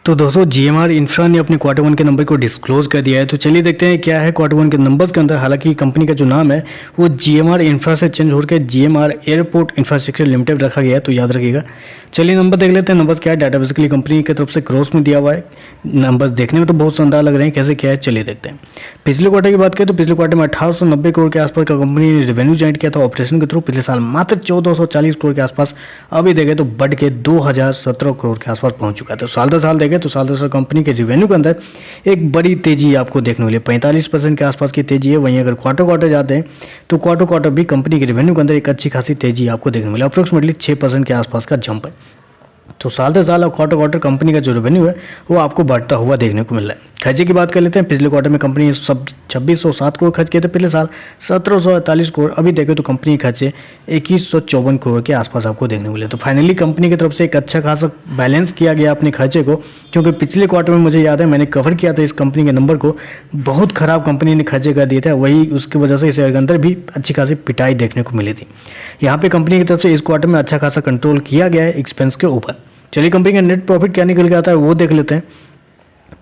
तो दोस्तों GMR infra ने अपने क्वार्टर वन के नंबर को डिस्क्लोज कर दिया है। तो चलिए देखते हैं क्या है क्वार्टर वन के नंबर्स के अंदर। हालांकि कंपनी का जो नाम है वो जीएमआर इंफ्रा से चेंज होकर जीएमआर एयरपोर्ट इंफ्रास्ट्रक्चर लिमिटेड रखा गया है, तो याद रखिएगा। चलिए नंबर देख लेते हैं। नंबर्स क्या है, डाटा बेसिकली कंपनी की तरफ से क्रॉस में दिया हुआ है। नंबर्स देखने में तो बहुत शानदार लग रहे हैं, कैसे क्या है चलिए देखते हैं। पिछले क्वार्टर की बात करें तो पिछले क्वार्टर में 1890 करोड़ के आसपास का कंपनी ने रेवेन्यू जनरेट किया था ऑपरेशन के थ्रू। पिछले साल मात्र 1440 करोड़ के आसपास, अभी देखें तो बढ़ के 2017 करोड़ के आसपास पहुंच चुका है। तो साल दर साल देखें तो साल दर साल कंपनी के रेवेन्यू के अंदर एक बड़ी तेजी आपको देखने को मिली, 45% के आसपास की तेजी है। वहीं अगर क्वार्टर जाते हैं तो क्वार्टर भी कंपनी के रेवेन्यू के अंदर एक अच्छी खासी तेजी आपको देखने को मिली, अप्रोक्सीमेटली 6% के आसपास का जंप है। तो साल दर साल क्वार्टर कंपनी का जो रेवेन्यू है वो आपको बढ़ता हुआ देखने को मिल रहा है। खर्चे की बात कर लेते हैं। पिछले क्वार्टर में कंपनी सब 2607 करोड़ खर्च किए थे, पिछले साल 1748 करोड़। अभी देखें तो कंपनी के खर्चे 2154 करोड़ के आसपास आपको देखने को मिले। तो फाइनली कंपनी की तरफ से एक अच्छा खासा बैलेंस किया गया अपने खर्चे को, क्योंकि पिछले क्वार्टर में मुझे याद है मैंने कवर किया था इस कंपनी के नंबर को, बहुत खराब कंपनी ने खर्चे कर दिए थे। वही उसकी वजह से इस शेयर के अंदर भी अच्छी खासी पिटाई देखने को मिली थी। यहाँ पे कंपनी की तरफ से इस क्वार्टर में अच्छा खासा कंट्रोल किया गया है एक्सपेंस के ऊपर। चलिए कंपनी का नेट प्रॉफिट क्या निकल के आता है वो देख लेते हैं।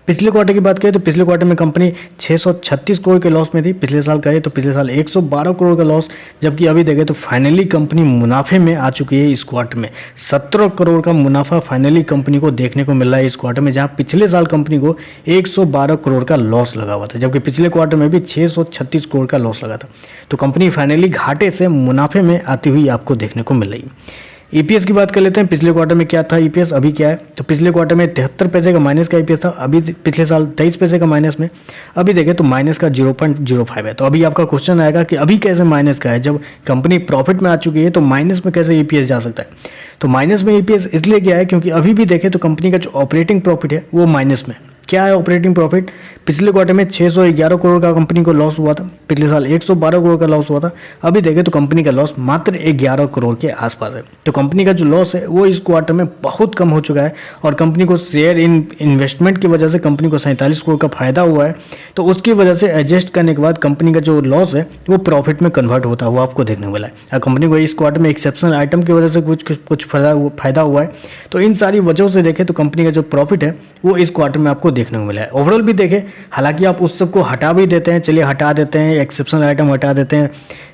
पिछले क्वार्टर की बात करें तो पिछले क्वार्टर में कंपनी 636 करोड़ के लॉस में थी। पिछले साल करें तो पिछले साल 112 करोड़ का लॉस, जबकि अभी देखें तो फाइनली कंपनी मुनाफे में आ चुकी है। इस क्वार्टर में 17 करोड़ का मुनाफा फाइनली कंपनी को देखने को मिल रहा है इस क्वार्टर में, जहां पिछले साल कंपनी को 112 करोड़ का लॉस लगा हुआ था, जबकि पिछले क्वार्टर में भी 636 करोड़ का लॉस लगा था। तो कंपनी फाइनली घाटे से मुनाफे में आती हुई आपको देखने को मिल रही है। ईपीएस की बात कर लेते हैं। पिछले क्वार्टर में क्या था ईपीएस, अभी क्या है। तो पिछले क्वार्टर में 73 पैसे का माइनस का ईपीएस था, अभी पिछले साल 23 पैसे का माइनस में, अभी देखें तो माइनस का 0.05 है। तो अभी आपका क्वेश्चन आएगा कि अभी कैसे माइनस का है, जब कंपनी प्रॉफिट में आ चुकी है तो माइनस में कैसे ईपीएस जा सकता है। तो माइनस में ईपीएस इसलिए क्या है क्योंकि अभी भी देखें तो कंपनी का जो ऑपरेटिंग प्रॉफिट है वो माइनस में। क्या है ऑपरेटिंग प्रॉफिट, पिछले क्वार्टर में 611 करोड़ का कंपनी को लॉस हुआ था, पिछले साल 112 करोड़ का लॉस हुआ था। अभी देखें तो कंपनी का लॉस मात्र 11 करोड़ के आसपास है। तो कंपनी का जो लॉस है वो इस क्वार्टर में बहुत कम हो चुका है, और कंपनी को शेयर इन्वेस्टमेंट की वजह से कंपनी को 47 करोड़ का फायदा हुआ है। तो उसकी वजह से एडजस्ट करने के बाद कंपनी का जो लॉस है वो प्रॉफिट में कन्वर्ट होता हुआ आपको देखने को मिला है। और कंपनी को इस क्वार्टर में एक्सेप्शनल आइटम की वजह से कुछ फायदा हुआ है। तो इन सारी वजहों से देखें तो कंपनी का जो प्रॉफिट है वो इस क्वार्टर में आपको देखने को मिला है। ओवरऑल भी देखें, हालांकि आप उस सबको हटा भी देते हैं, चलिए हटा देते हैं, एक्सेप्शनल आइटम हटा देते हैं,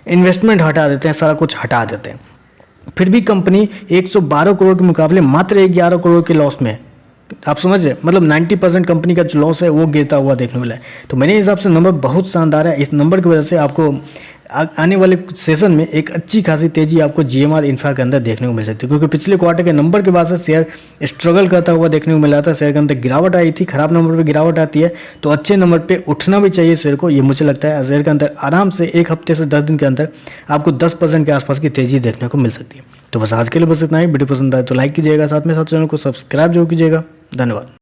इन्वेस्टमेंट हटा देते हैं, सारा कुछ हटा देते हैं, फिर भी कंपनी 112 करोड़ के मुकाबले मात्र 11 करोड़ के लॉस में है। आप समझ रहे, मतलब 90% कंपनी का जो लॉस है वो गिरता हुआ देखने को मिला है। तो मेरे हिसाब से नंबर बहुत शानदार है। इस नंबर की वजह से आपको आने वाले सेशन में एक अच्छी खासी तेजी आपको जीएमआर इंफ्रा के अंदर देखने को मिल सकती है, क्योंकि पिछले क्वार्टर के नंबर के बाद से शेयर स्ट्रगल करता हुआ देखने को मिला था। शेयर के अंदर गिरावट आई थी, खराब नंबर पे गिरावट आती है तो अच्छे नंबर पे उठना भी चाहिए शेयर को, ये मुझे लगता है। शेयर के अंदर आराम से 1 हफ्ते से 10 दिन के अंदर आपको 10% के आसपास की तेजी देखने को मिल सकती है। तो बस आज के लिए बस इतना ही। वीडियो पसंद आए तो लाइक कीजिएगा, साथ में साथ चैनल को सब्सक्राइब जरूर कीजिएगा। धन्यवाद।